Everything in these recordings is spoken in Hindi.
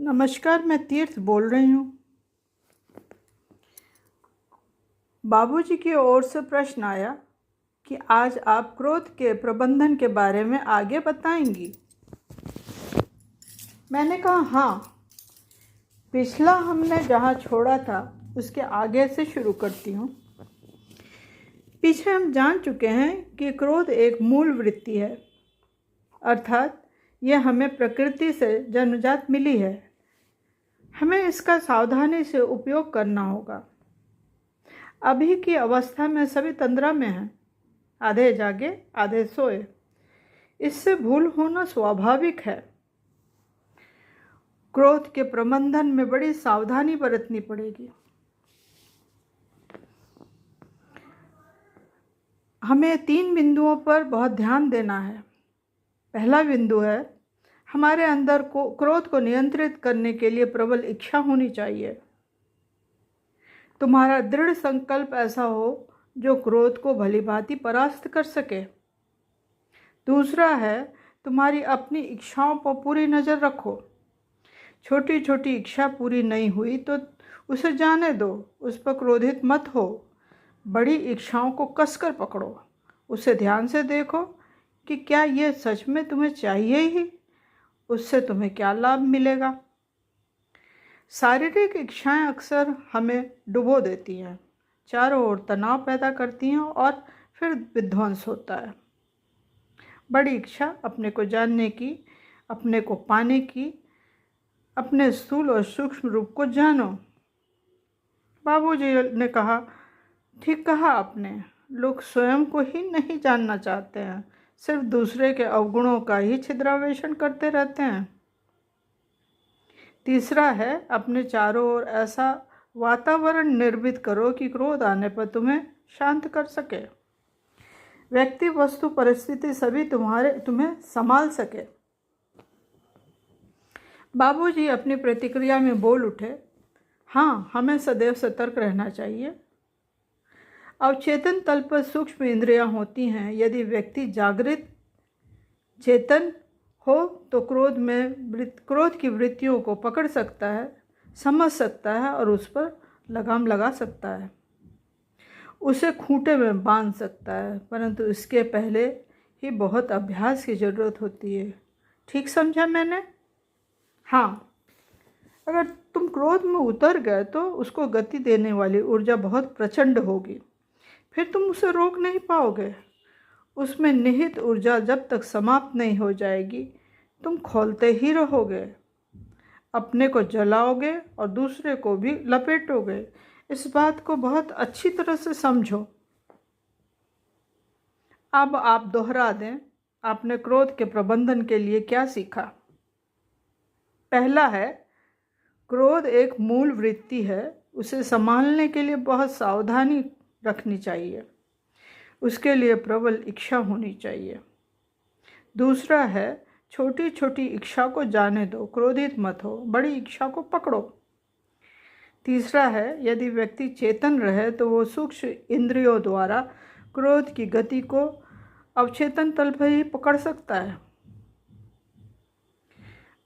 नमस्कार, मैं तीर्थ बोल रही हूँ। बाबूजी की ओर से प्रश्न आया कि आज आप क्रोध के प्रबंधन के बारे में आगे बताएंगी। मैंने कहा हाँ, पिछला हमने जहाँ छोड़ा था उसके आगे से शुरू करती हूँ। पीछे हम जान चुके हैं कि क्रोध एक मूल वृत्ति है, अर्थात यह हमें प्रकृति से जन्मजात मिली है। हमें इसका सावधानी से उपयोग करना होगा। अभी की अवस्था में सभी तंद्रा में हैं, आधे जागे आधे सोए। इससे भूल होना स्वाभाविक है। क्रोध के प्रबंधन में बड़ी सावधानी बरतनी पड़ेगी। हमें 3 बिंदुओं पर बहुत ध्यान देना है। पहला बिंदु है, हमारे अंदर को क्रोध को नियंत्रित करने के लिए प्रबल इच्छा होनी चाहिए। तुम्हारा दृढ़ संकल्प ऐसा हो जो क्रोध को भलीभांति परास्त कर सके। दूसरा है, तुम्हारी अपनी इच्छाओं पर पूरी नज़र रखो। छोटी छोटी इच्छा पूरी नहीं हुई तो उसे जाने दो, उस पर क्रोधित मत हो। बड़ी इच्छाओं को कसकर पकड़ो, उसे ध्यान से देखो कि क्या ये सच में तुम्हें चाहिए ही, उससे तुम्हें क्या लाभ मिलेगा। शारीरिक इच्छाएं अक्सर हमें डुबो देती हैं, चारों ओर तनाव पैदा करती हैं और फिर विध्वंस होता है। बड़ी इच्छा अपने को जानने की, अपने को पाने की, अपने स्थूल और सूक्ष्म रूप को जानो। बाबूजी ने कहा, ठीक कहा आपने। लोग स्वयं को ही नहीं जानना चाहते हैं, सिर्फ दूसरे के अवगुणों का ही छिद्रावेशन करते रहते हैं। तीसरा है, अपने चारों ओर ऐसा वातावरण निर्मित करो कि क्रोध आने पर तुम्हें शांत कर सके। व्यक्ति, वस्तु, परिस्थिति सभी तुम्हें संभाल सके। बाबूजी अपनी प्रतिक्रिया में बोल उठे, हाँ, हमें सदैव सतर्क रहना चाहिए। अवचेतन तल पर सूक्ष्म इंद्रियां होती हैं। यदि व्यक्ति जागृत चेतन हो तो क्रोध की वृत्तियों को पकड़ सकता है, समझ सकता है और उस पर लगाम लगा सकता है, उसे खूंटे में बांध सकता है। परंतु इसके पहले ही बहुत अभ्यास की ज़रूरत होती है। ठीक समझा मैंने? हाँ, अगर तुम क्रोध में उतर गए तो उसको गति देने वाली ऊर्जा बहुत प्रचंड होगी, फिर तुम उसे रोक नहीं पाओगे। उसमें निहित ऊर्जा जब तक समाप्त नहीं हो जाएगी, तुम खोलते ही रहोगे, अपने को जलाओगे और दूसरे को भी लपेटोगे। इस बात को बहुत अच्छी तरह से समझो। अब आप दोहरा दें, आपने क्रोध के प्रबंधन के लिए क्या सीखा? पहला है, क्रोध एक मूल वृत्ति है, उसे संभालने के लिए बहुत सावधानी रखनी चाहिए, उसके लिए प्रबल इच्छा होनी चाहिए। दूसरा है, छोटी छोटी इच्छा को जाने दो, क्रोधित मत हो, बड़ी इच्छा को पकड़ो। तीसरा है, यदि व्यक्ति चेतन रहे तो वो सूक्ष्म इंद्रियों द्वारा क्रोध की गति को अवचेतन तल पर ही पकड़ सकता है।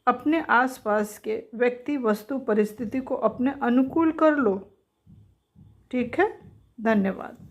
अपने आसपास के व्यक्ति, वस्तु, परिस्थिति को अपने अनुकूल कर लो। ठीक है, धन्यवाद।